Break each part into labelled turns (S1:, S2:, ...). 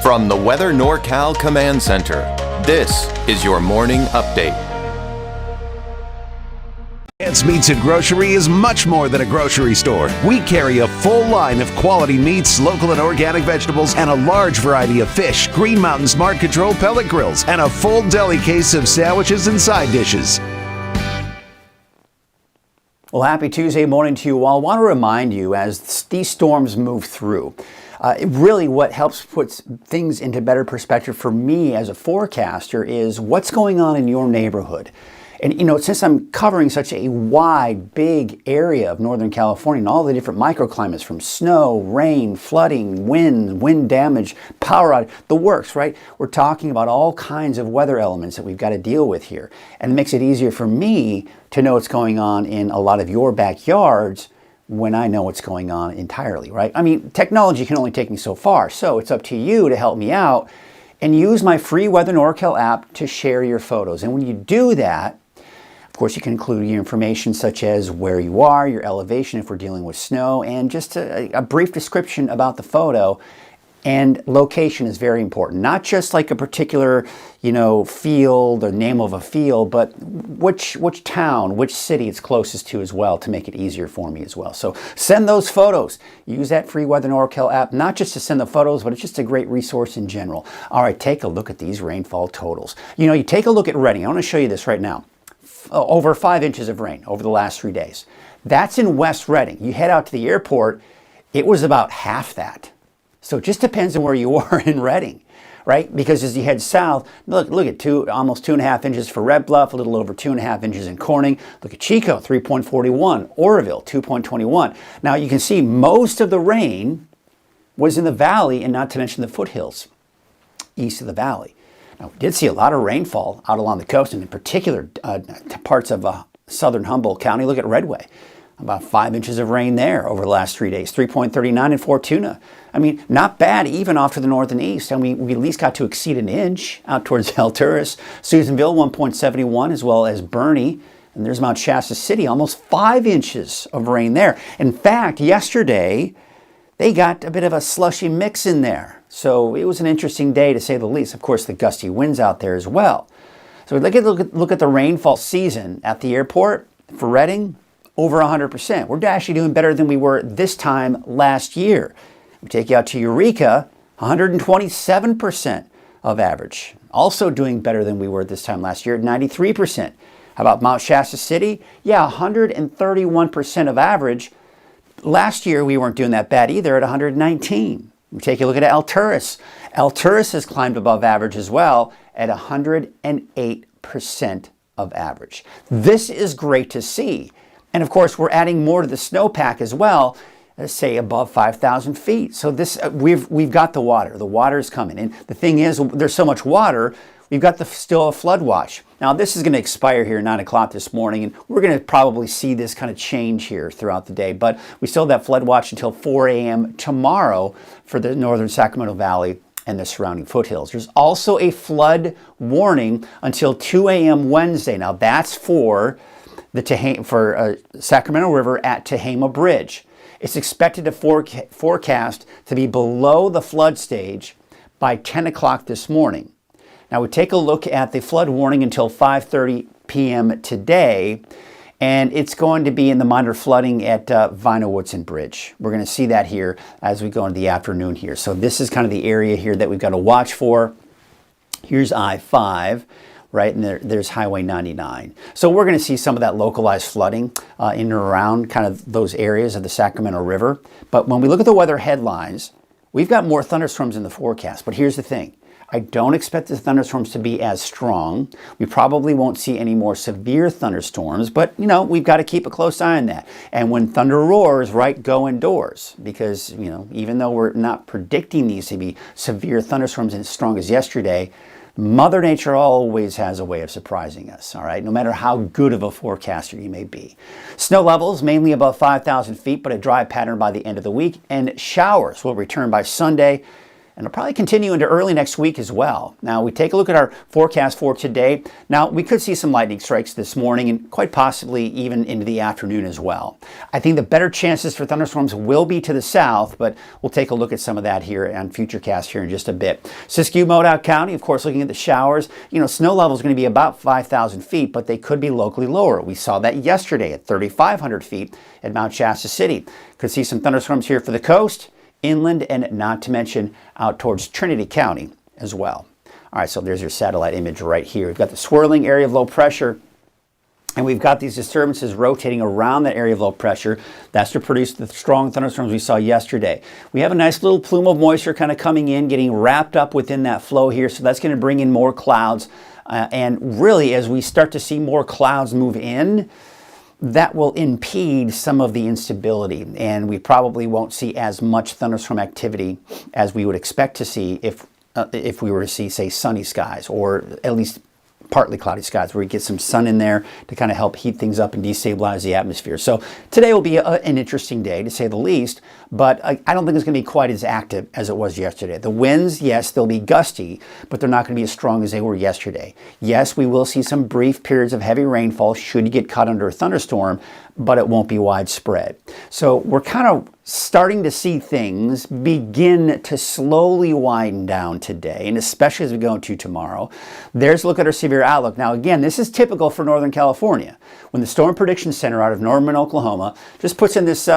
S1: From the Weather NorCal Command Center, this is your morning update.
S2: Ants Meats and Grocery is much more than a grocery store. We carry a full line of quality meats, local and organic vegetables, and a large variety of fish, Green Mountain Smart Control pellet grills, and a full deli case of sandwiches and side dishes.
S3: Well, happy Tuesday morning to you all. I want to remind you, as these storms move through, really what helps put things into better perspective for me as a forecaster is what's going on in your neighborhood. And, you know, since I'm covering such a wide, big area of Northern California and all the different microclimates from snow, rain, flooding, wind damage, power outage, the works, right? We're talking about all kinds of weather elements that we've got to deal with here. And it makes it easier for me to know what's going on in a lot of your backyards when I know what's going on entirely, right? I mean, technology can only take me so far, so it's up to you to help me out and use my free Weather NorCal app to share your photos. And when you do that, of course, you can include your information such as where you are, your elevation if we're dealing with snow, and just a brief description about the photo. And location is very important. Not just like a particular, field or name of a field, but which town, which city it's closest to as well to make it easier for me as well. So send those photos. Use that free Weather NorCal app, not just to send the photos, but it's just a great resource in general. All right, take a look at these rainfall totals. You take a look at Redding. I want to show you this right now. Over 5 inches of rain over the last 3 days. That's in West Redding. You head out to the airport, it was about half that. So it just depends on where you are in Redding, right? Because as you head south, look at almost 2.5 inches for Red Bluff, a little over 2.5 inches in Corning. Look at Chico, 3.41, Oroville, 2.21. Now you can see most of the rain was in the valley, and not to mention the foothills east of the valley. Now, we did see a lot of rainfall out along the coast, and in particular parts of southern Humboldt County. Look at Redway. About 5 inches of rain there over the last 3 days. 3.39 in Fortuna. I mean, not bad even off to the north and east. And we at least got to exceed an inch out towards Alturas. Susanville, 1.71, as well as Bernie. And there's Mount Shasta City, almost 5 inches of rain there. In fact, yesterday, they got a bit of a slushy mix in there. So it was an interesting day to say the least. Of course, the gusty winds out there as well. So look at the rainfall season at the airport for Redding, over 100%. We're actually doing better than we were this time last year. We take you out to Eureka, 127% of average. Also doing better than we were this time last year at 93%. How about Mount Shasta City? Yeah, 131% of average. Last year, we weren't doing that bad either at 119. We take a look at Alturas. Alturas has climbed above average as well at 108% of average. This is great to see. And of course, we're adding more to the snowpack as well, say above 5,000 feet. So this we've got the water. The water is coming. And the thing is, there's so much water, we've got still a flood watch. Now, this is going to expire here at 9 o'clock this morning, and we're going to probably see this kind of change here throughout the day. But we still have that flood watch until 4 a.m. tomorrow for the northern Sacramento Valley and the surrounding foothills. There's also a flood warning until 2 a.m. Wednesday. Now, that's for the Sacramento River at Tehama Bridge. It's expected to forecast to be below the flood stage by 10 o'clock this morning. Now we take a look at the flood warning until 5:30 p.m. today, and it's going to be in the minor flooding at Vino-Woodson Bridge. We're going to see that here as we go into the afternoon here. So this is kind of the area here that we've got to watch for. Here's I-5. Right, and there's Highway 99. So we're going to see some of that localized flooding in and around kind of those areas of the Sacramento River. But when we look at the weather headlines, we've got more thunderstorms in the forecast. But here's the thing. I don't expect the thunderstorms to be as strong. We probably won't see any more severe thunderstorms, but we've got to keep a close eye on that. And when thunder roars, right, go indoors, because even though we're not predicting these to be severe thunderstorms as strong as yesterday, Mother Nature always has a way of surprising us, all right, no matter how good of a forecaster you may be. Snow levels mainly above 5,000 feet, but a dry pattern by the end of the week, and showers will return by Sunday. and it'll probably continue into early next week as well. Now, we take a look at our forecast for today. Now, we could see some lightning strikes this morning and quite possibly even into the afternoon as well. I think the better chances for thunderstorms will be to the south, but we'll take a look at some of that here on Futurecast here in just a bit. Siskiyou, Modoc County, of course, looking at the showers. Snow level is going to be about 5,000 feet, but they could be locally lower. We saw that yesterday at 3,500 feet at Mount Shasta City. Could see some thunderstorms here for the coast, inland, and not to mention out towards Trinity County as well. All right, so there's your satellite image right here. We've got the swirling area of low pressure, and we've got these disturbances rotating around that area of low pressure. That's to produce the strong thunderstorms we saw yesterday. We have a nice little plume of moisture kind of coming in, getting wrapped up within that flow here, so that's going to bring in more clouds. And really, as we start to see more clouds move in, that will impede some of the instability, and we probably won't see as much thunderstorm activity as we would expect to see if we were to see, say, sunny skies, or at least partly cloudy skies, where we get some sun in there to kind of help heat things up and destabilize the atmosphere. So today will be an interesting day, to say the least, but I don't think it's going to be quite as active as it was yesterday. The winds, yes, they'll be gusty, but they're not going to be as strong as they were yesterday. Yes, we will see some brief periods of heavy rainfall should you get caught under a thunderstorm, but it won't be widespread. So we're kind of starting to see things begin to slowly wind down today, and especially as we go into tomorrow. There's a look at our severe outlook. Now, again, this is typical for Northern California. When the Storm Prediction Center out of Norman, Oklahoma, just puts in this,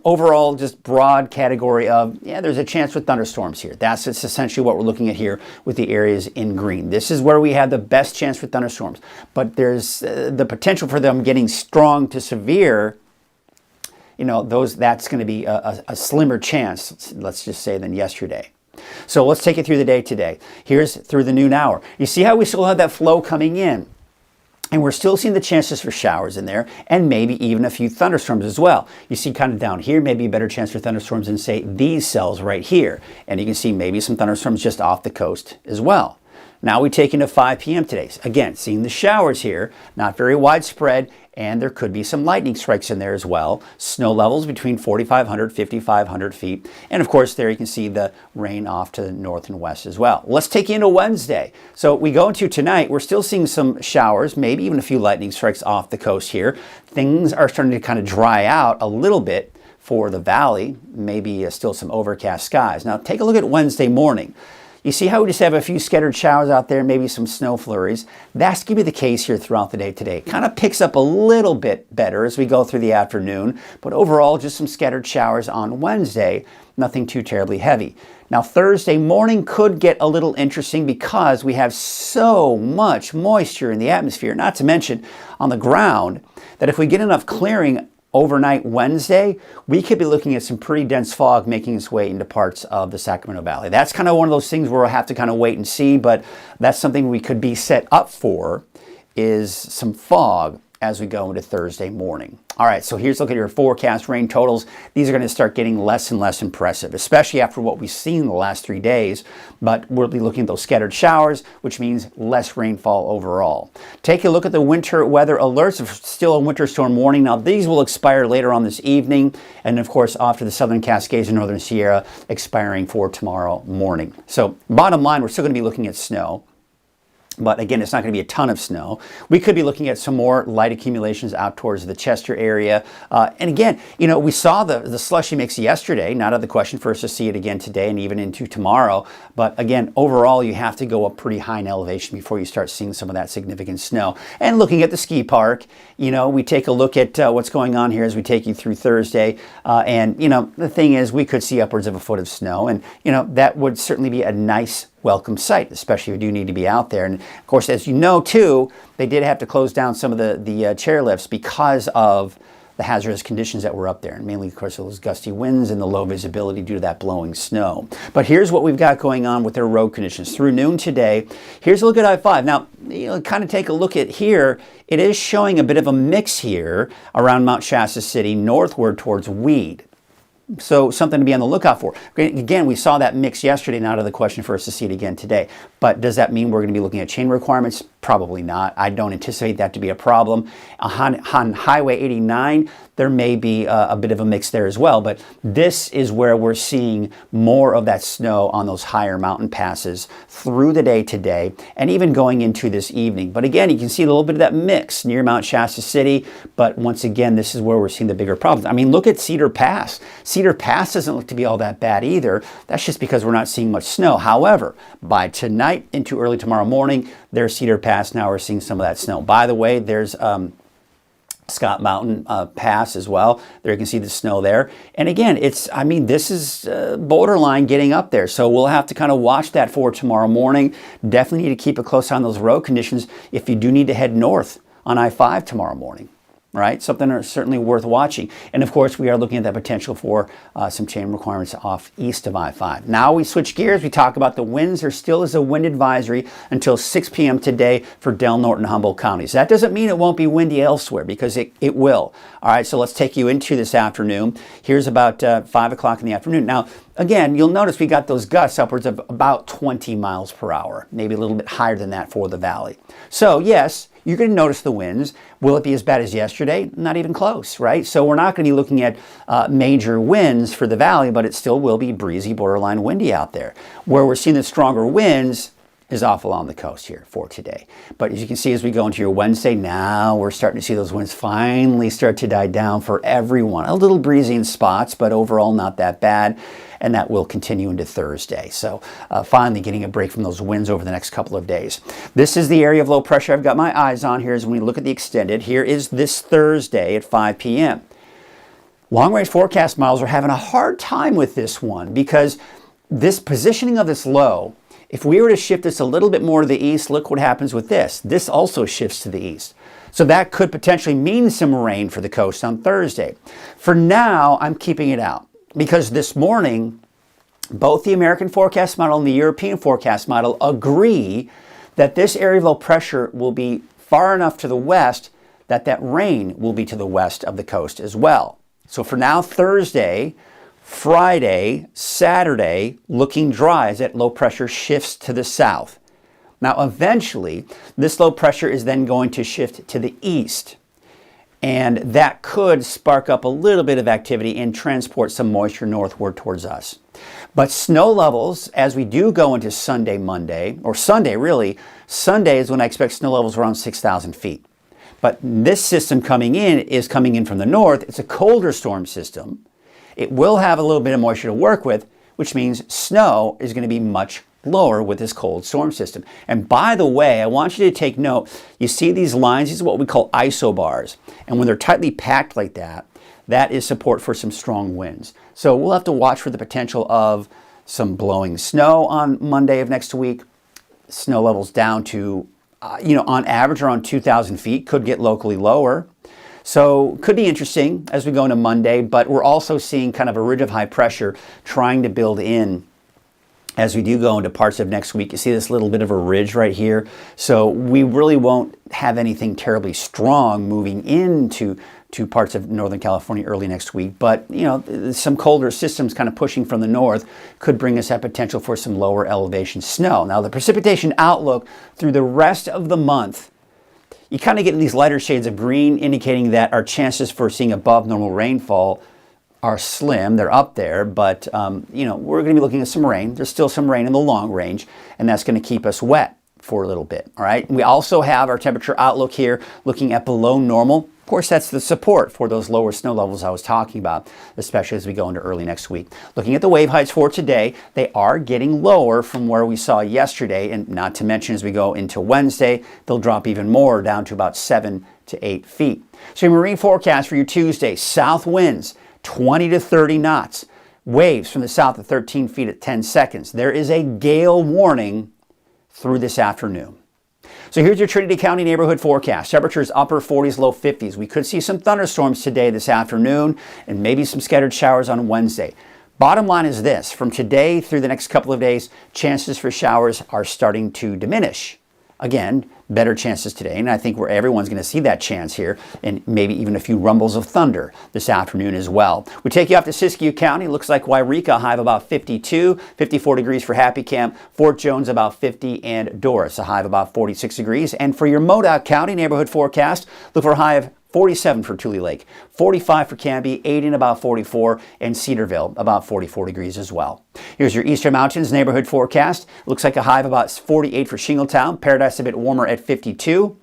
S3: overall just broad category of, there's a chance for thunderstorms here. That's essentially what we're looking at here with the areas in green. This is where we have the best chance for thunderstorms, but there's the potential for them getting strong to severe. That's going to be a slimmer chance, let's just say, than yesterday. So let's take it through the day today. Here's through the noon hour. You see how we still have that flow coming in? And we're still seeing the chances for showers in there, and maybe even a few thunderstorms as well. You see kind of down here, maybe a better chance for thunderstorms than, say, these cells right here. And you can see maybe some thunderstorms just off the coast as well. Now we take into 5 p.m. today. Again, seeing the showers here, not very widespread, and there could be some lightning strikes in there as well. Snow levels between 4,500, 5,500 feet. And of course, there you can see the rain off to the north and west as well. Let's take you into Wednesday. So we go into tonight, we're still seeing some showers, maybe even a few lightning strikes off the coast here. Things are starting to kind of dry out a little bit for the valley, maybe still some overcast skies. Now take a look at Wednesday morning. You see how we just have a few scattered showers out there, maybe some snow flurries. That's going to be the case here throughout the day today. It kind of picks up a little bit better as we go through the afternoon, but overall just some scattered showers on Wednesday, nothing too terribly heavy. Now Thursday morning could get a little interesting because we have so much moisture in the atmosphere, not to mention on the ground, that if we get enough clearing overnight Wednesday, we could be looking at some pretty dense fog making its way into parts of the Sacramento Valley. That's kind of one of those things where we'll have to kind of wait and see, but that's something we could be set up for, is some fog as we go into Thursday morning. All right, so here's a look at your forecast rain totals. These are going to start getting less and less impressive, especially after what we've seen the last 3 days. But we'll be looking at those scattered showers, which means less rainfall overall. Take a look at the winter weather alerts. Still a winter storm warning. Now, these will expire later on this evening, and of course, off to the Southern Cascades and Northern Sierra, expiring for tomorrow morning. So, bottom line, we're still going to be looking at snow. But again, it's not going to be a ton of snow. We could be looking at some more light accumulations out towards the Chester area. And again, we saw the slushy mix yesterday. Not out of the question for us to see it again today and even into tomorrow. But again, overall, you have to go up pretty high in elevation before you start seeing some of that significant snow. And looking at the ski park, we take a look at what's going on here as we take you through Thursday. And the thing is, we could see upwards of a foot of snow. And, that would certainly be a nice welcome sight, especially if you do need to be out there. And of course, as you know too, they did have to close down some of the chairlifts because of the hazardous conditions that were up there, and mainly of course those gusty winds and the low visibility due to that blowing snow. But here's what we've got going on with their road conditions through noon today. Here's a look at I-5. Now, kind of take a look at here. It is showing a bit of a mix here around Mount Shasta City northward towards Weed. So something to be on the lookout for. Again, we saw that mix yesterday, not out of the question for us to see it again today. But does that mean we're going to be looking at chain requirements? Probably not. I don't anticipate that to be a problem. On Highway 89, there may be a bit of a mix there as well, but this is where we're seeing more of that snow on those higher mountain passes through the day today and even going into this evening. But again, you can see a little bit of that mix near Mount Shasta City, but once again, this is where we're seeing the bigger problems. I mean, look at Cedar Pass. Cedar Pass doesn't look to be all that bad either. That's just because we're not seeing much snow. However, by tonight into early tomorrow morning, there's Cedar Pass. Now we're seeing some of that snow. By the way, there's Scott Mountain Pass as well. There you can see the snow there. And again, this is borderline getting up there. So we'll have to kind of watch that for tomorrow morning. Definitely need to keep a close eye on those road conditions if you do need to head north on I-5 tomorrow morning. Right? Something that's certainly worth watching. And of course, we are looking at that potential for some chain requirements off east of I-5. Now we switch gears. We talk about the winds. There still is a wind advisory until 6 p.m. today for Del Norte and Humboldt counties. That doesn't mean it won't be windy elsewhere, because it will. All right, so let's take you into this afternoon. Here's about 5 o'clock in the afternoon. Now, again, you'll notice we got those gusts upwards of about 20 miles per hour, maybe a little bit higher than that for the valley. So yes, you're going to notice the winds. Will it be as bad as yesterday? Not even close, right? So we're not going to be looking at major winds for the valley, but it still will be breezy, borderline windy out there. Where we're seeing the stronger winds is off along the coast here for today. But as you can see, as we go into your Wednesday, now we're starting to see those winds finally start to die down for everyone. A little breezy in spots, but overall not that bad. And that will continue into Thursday. So finally getting a break from those winds over the next couple of days. This is the area of low pressure I've got my eyes on here as when we look at the extended. Here is this Thursday at 5 p.m. Long-range forecast models are having a hard time with this one because this positioning of this low, if we were to shift this a little bit more to the east, look what happens with this. This also shifts to the east. So that could potentially mean some rain for the coast on Thursday. For now, I'm keeping it out because this morning, both the American forecast model and the European forecast model agree that this area of low pressure will be far enough to the west that that rain will be to the west of the coast as well. So for now, Thursday, Friday, Saturday, looking dry as that low pressure shifts to the south. Now, eventually, this low pressure is then going to shift to the east. And that could spark up a little bit of activity and transport some moisture northward towards us. But snow levels, as we do go into Sunday, Monday, or Sunday really, Sunday is when I expect snow levels around 6,000 feet. But this system coming in is coming in from the north. It's a colder storm system. It will have a little bit of moisture to work with, which means snow is going to be much lower with this cold storm system. And by the way, I want you to take note, you see these lines, these are what we call isobars. And when they're tightly packed like that, that is support for some strong winds. So we'll have to watch for the potential of some blowing snow on Monday of next week. Snow levels down to, on average around 2,000 feet, could get locally lower. So could be interesting as we go into Monday, but we're also seeing kind of a ridge of high pressure trying to build in as we do go into parts of next week. You see this little bit of a ridge right here. So we really won't have anything terribly strong moving into parts of Northern California early next week. But, some colder systems kind of pushing from the north could bring us that potential for some lower elevation snow. Now, the precipitation outlook through the rest of the month, you kind of get these lighter shades of green indicating that our chances for seeing above normal rainfall are slim. They're up there, but we're going to be looking at some rain. There's still some rain in the long range, and that's going to keep us wet for a little bit. All right. We also have our temperature outlook here looking at below normal. Of course, that's the support for those lower snow levels I was talking about, especially as we go into early next week. Looking at the wave heights for today, they are getting lower from where we saw yesterday, and not to mention as we go into Wednesday, they'll drop even more down to about 7 to 8 feet. So your marine forecast for your Tuesday, south winds 20 to 30 knots, waves from the south at 13 feet at 10 seconds. There is a gale warning through this afternoon. So here's your Trinity County neighborhood forecast. Temperatures upper 40s, low 50s. We could see some thunderstorms today, this afternoon, and maybe some scattered showers on Wednesday. Bottom line is this, from today through the next couple of days, chances for showers are starting to diminish. again, better chances today, and I think where everyone's going to see that chance here, and maybe even a few rumbles of thunder this afternoon as well. We take you off to Siskiyou County. Looks like Wairika, high of about 52, 54 degrees for Happy Camp, Fort Jones about 50, and Doris, a high of about 46 degrees. And for your Modoc County neighborhood forecast, look for a high of 47 for Tule Lake, 45 for Canby, Aden about 44, and Cedarville about 44 degrees as well. Here's your Eastern Mountains neighborhood forecast. Looks like a high of about 48 for Shingletown, Paradise a bit warmer at 52.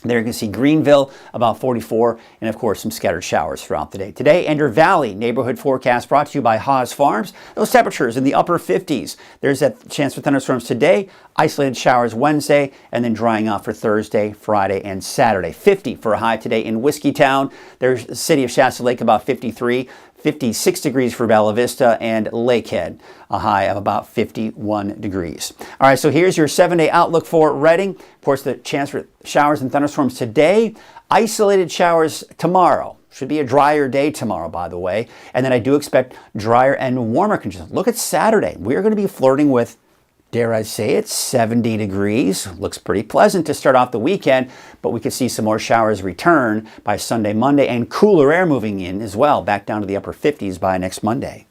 S3: There you can see Greenville about 44, and of course some scattered showers throughout the day. Today, Ender Valley neighborhood forecast brought to you by Haas Farms. Those temperatures in the upper 50s. There's that chance for thunderstorms today, isolated showers Wednesday, and then drying out for Thursday, Friday, and Saturday. 50 for a high today in Whiskeytown. There's the city of Shasta Lake about 53. 56 degrees for Bella Vista, and Lakehead, a high of about 51 degrees. All right, so here's your 7-day outlook for Redding. Of course, the chance for showers and thunderstorms today, isolated showers tomorrow. Should be a drier day tomorrow, by the way. And then I do expect drier and warmer conditions. Look at Saturday. We're going to be flirting with, dare I say it, 70 degrees. Looks pretty pleasant to start off the weekend, but we could see some more showers return by Sunday, Monday, and cooler air moving in as well, back down to the upper 50s by next Monday.